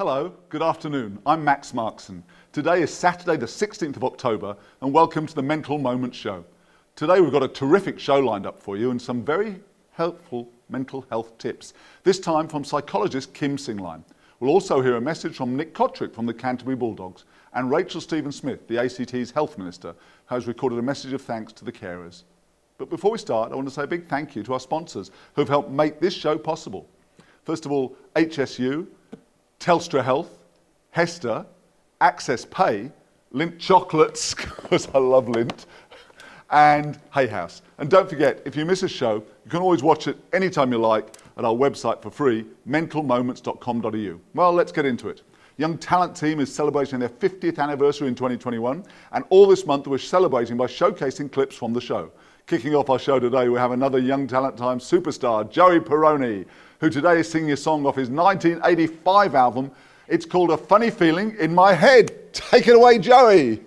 Hello, good afternoon. I'm Max Markson. Today is Saturday the 16th of October and welcome to the Mental Moments Show. Today we've got a terrific show lined up for you and some very helpful mental health tips, this time from psychologist Kim Singline. We'll also hear a message from Nick Kotrick from the Canterbury Bulldogs and Rachel Stephen-Smith, the ACT's Health Minister, who has recorded a message of thanks to the carers. But before we start, I want to say a big thank you to our sponsors who've helped make this show possible. First of all, HSU, Telstra Health, Hester, Access Pay, Lindt Chocolates, because I love Lindt, and Hay House. And don't forget, if you miss a show, you can always watch it anytime you like at our website for free, mentalmoments.com.au. Well, let's get into it. Young Talent Team is celebrating their 50th anniversary in 2021, and all this month we're celebrating by showcasing clips from the show. Kicking off our show today, we have another Young Talent Time superstar, Joey Peroni, who today is singing a song off his 1985 album. It's called A Funny Feeling in My Head. Take it away, Joey.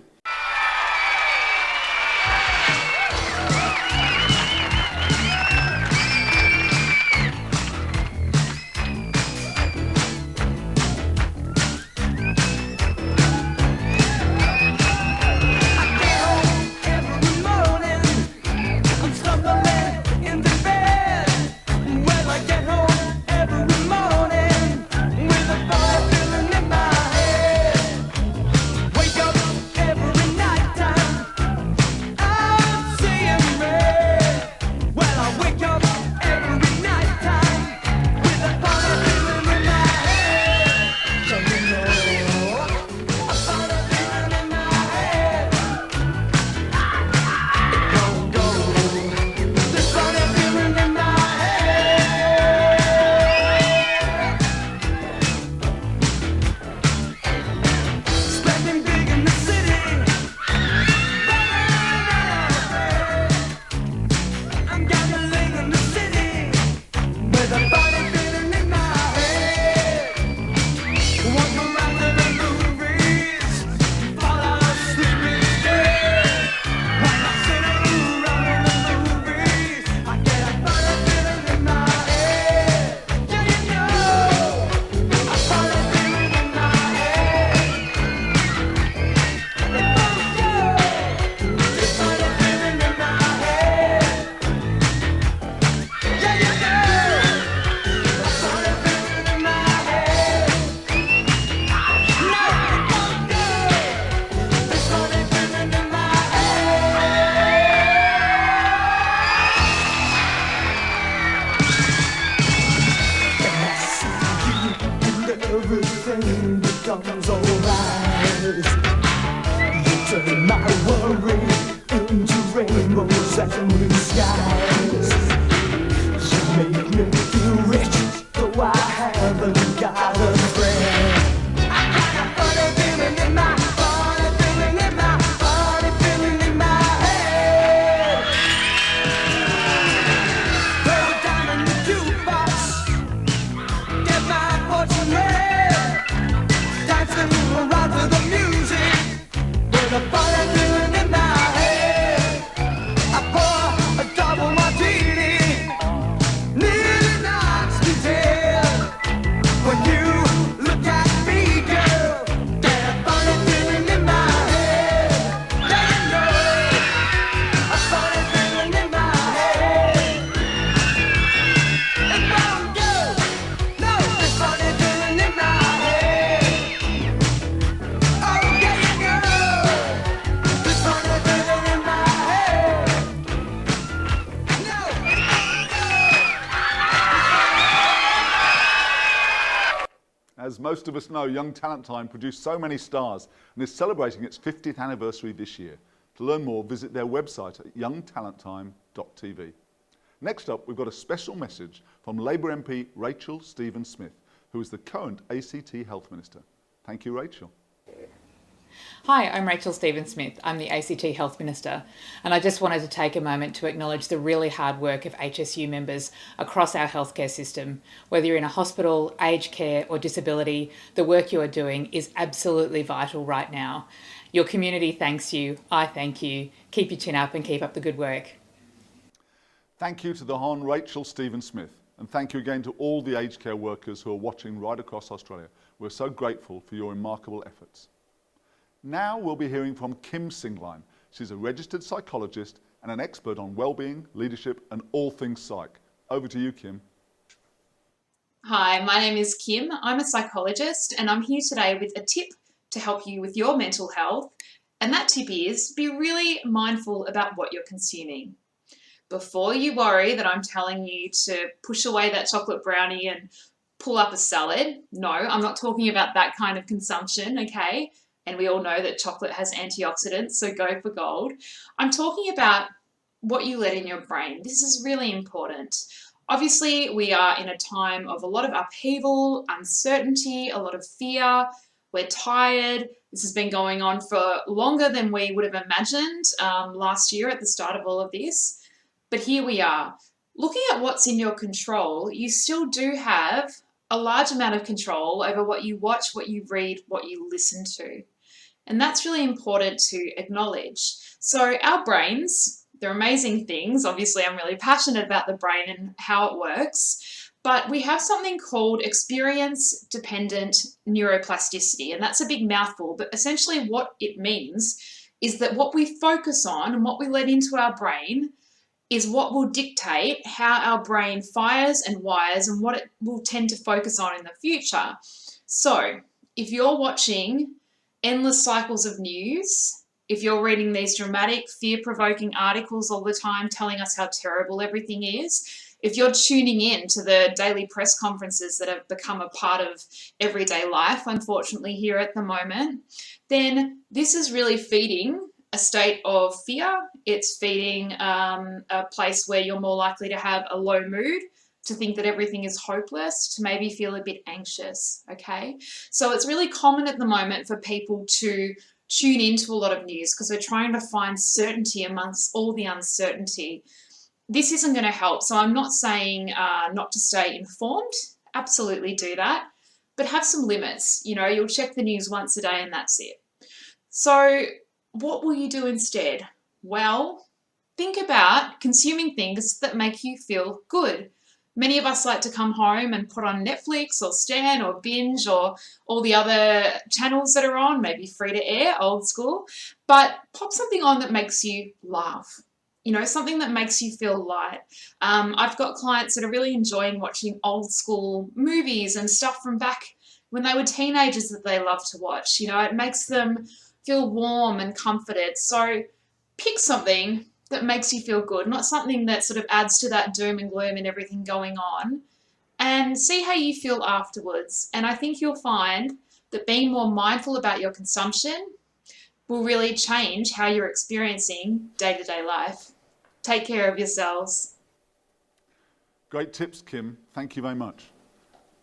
Everything becomes alright. You turn my worry into rainbows and blue skies. You make me feel rich, though I haven't got a friend. I got a funny feeling in my, funny feeling in my, funny feeling in my head. Throw it down in the jukebox, get my fortune read. Around to the music with a funny feeling in my head. I pour a double martini, nearly knocks me dead. When you look at me, girl, get a funny feeling in my head. Yeah, you know, a funny feeling in my head. If I don't go, no, this funny feeling in my head. As most of us know, Young Talent Time produced so many stars and is celebrating its 50th anniversary this year. To learn more, visit their website at youngtalenttime.tv. Next up, we've got a special message from Labour MP Rachel Stephen-Smith, who is the current ACT Health Minister. Thank you, Rachel. Hi, I'm Rachel Stephen-Smith. I'm the ACT Health Minister, and I just wanted to take a moment to acknowledge the really hard work of HSU members across our healthcare system. Whether you're in a hospital, aged care or disability, the work you are doing is absolutely vital right now. Your community thanks you. I thank you. Keep your chin up and keep up the good work. Thank you to the Hon Rachel Stephen-Smith, and thank you again to all the aged care workers who are watching right across Australia. We're so grateful for your remarkable efforts. Now we'll be hearing from Kim Singline. She's a registered psychologist and an expert on well-being, leadership and all things psych. Over to you, Kim. Hi, my name is Kim. I'm a psychologist and I'm here today with a tip to help you with your mental health. And that tip is be really mindful about what you're consuming. Before you worry that I'm telling you to push away that chocolate brownie and pull up a salad, no, I'm not talking about that kind of consumption, okay? And we all know that chocolate has antioxidants, so go for gold. I'm talking about what you let in your brain. This is really important. Obviously, we are in a time of a lot of upheaval, uncertainty, a lot of fear. We're tired. This has been going on for longer than we would have imagined last year at the start of all of this. But here we are. Looking at what's in your control, you still do have a large amount of control over what you watch, what you read, what you listen to. And that's really important to acknowledge. So our brains, they're amazing things. Obviously, I'm really passionate about the brain and how it works. But we have something called experience-dependent neuroplasticity. And that's a big mouthful. But essentially what it means is that what we focus on and what we let into our brain is what will dictate how our brain fires and wires and what it will tend to focus on in the future. So if you're watching endless cycles of news, if you're reading these dramatic, fear-provoking articles all the time telling us how terrible everything is, if you're tuning in to the daily press conferences that have become a part of everyday life, unfortunately, here at the moment, then this is really feeding a state of fear. It's feeding a place where you're more likely to have a low mood, to think that everything is hopeless, to maybe feel a bit anxious, okay? So it's really common at the moment for people to tune into a lot of news because we're trying to find certainty amongst all the uncertainty. This isn't going to help. So I'm not saying not to stay informed. Absolutely do that. But have some limits. You know, you'll check the news once a day and that's it. So what will you do instead? Well, think about consuming things that make you feel good. Many of us like to come home and put on Netflix or Stan or Binge or all the other channels that are on, maybe free to air, old school, but pop something on that makes you laugh. You know, something that makes you feel light. I've got clients that are really enjoying watching old school movies and stuff from back when they were teenagers that they love to watch. You know, it makes them feel warm and comforted. So pick something that makes you feel good, not something that sort of adds to that doom and gloom and everything going on, and see how you feel afterwards. And I think you'll find that being more mindful about your consumption will really change how you're experiencing day-to-day life. Take care of yourselves. Great tips, Kim. Thank you very much.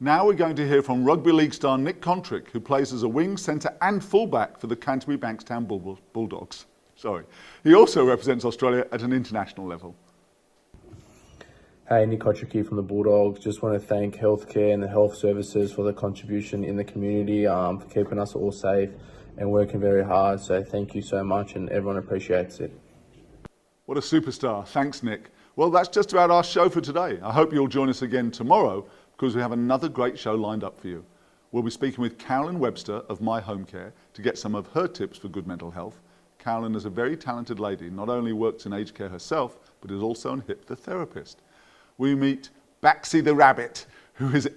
Now we're going to hear from rugby league star Nick Contrick, who plays as a wing, centre and fullback for the Canterbury Bankstown Bulldogs. He also represents Australia at an international level. Hey, Nick Kotrick here from the Bulldogs. Just want to thank healthcare and the health services for the contribution in the community, for keeping us all safe and working very hard. So thank you so much and everyone appreciates it. What a superstar. Thanks, Nick. Well, that's just about our show for today. I hope you'll join us again tomorrow because we have another great show lined up for you. We'll be speaking with Carolyn Webster of My Home Care to get some of her tips for good mental health. Carolyn is a very talented lady, not only works in aged care herself, but is also an hypnotherapist. We meet Baxi the Rabbit, who is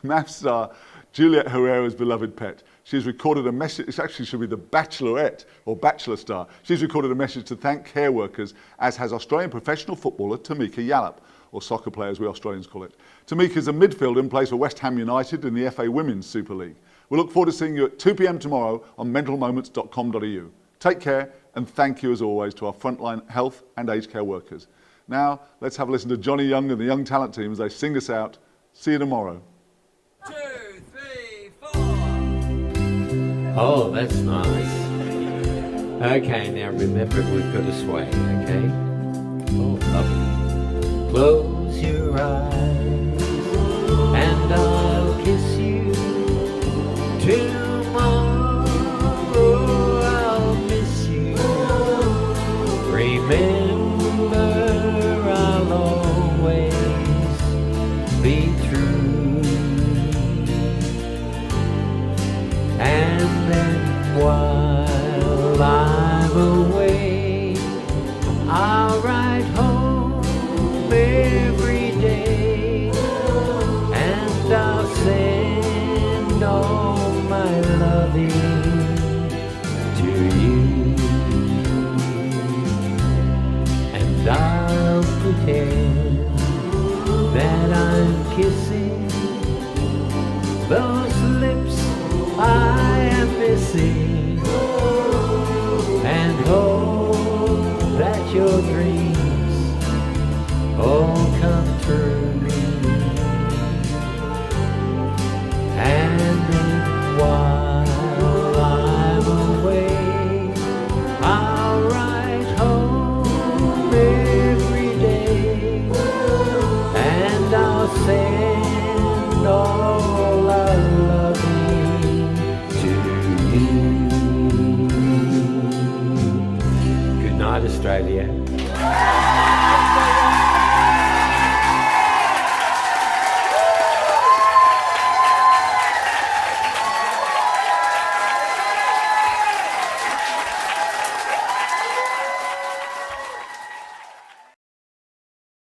math star Juliet Herrera's beloved pet. She's recorded a message, it actually should be the Bachelorette or Bachelor star. She's recorded a message to thank care workers, as has Australian professional footballer Tamika Yallop, or soccer player as we Australians call it. Tamika is a midfielder and plays for West Ham United in the FA Women's Super League. We look forward to seeing you at 2 p.m. tomorrow on mentalmoments.com.au. Take care and thank you as always to our frontline health and aged care workers. Now let's have a listen to Johnny Young and the Young Talent Team as they sing us out. See you tomorrow. 2, 3, 4. Oh, that's nice. Okay, now remember we've got to sway, okay? Oh, lovely. Close your eyes and I'll kiss you. Tomorrow I'll miss you. Remember I'll always be true. pretend that I'm kissing those lips I am missing, and hope that your dreams all come true. And then while I'm away, I'll write home every day, and I'll send all our loving to you. Good night, Australia.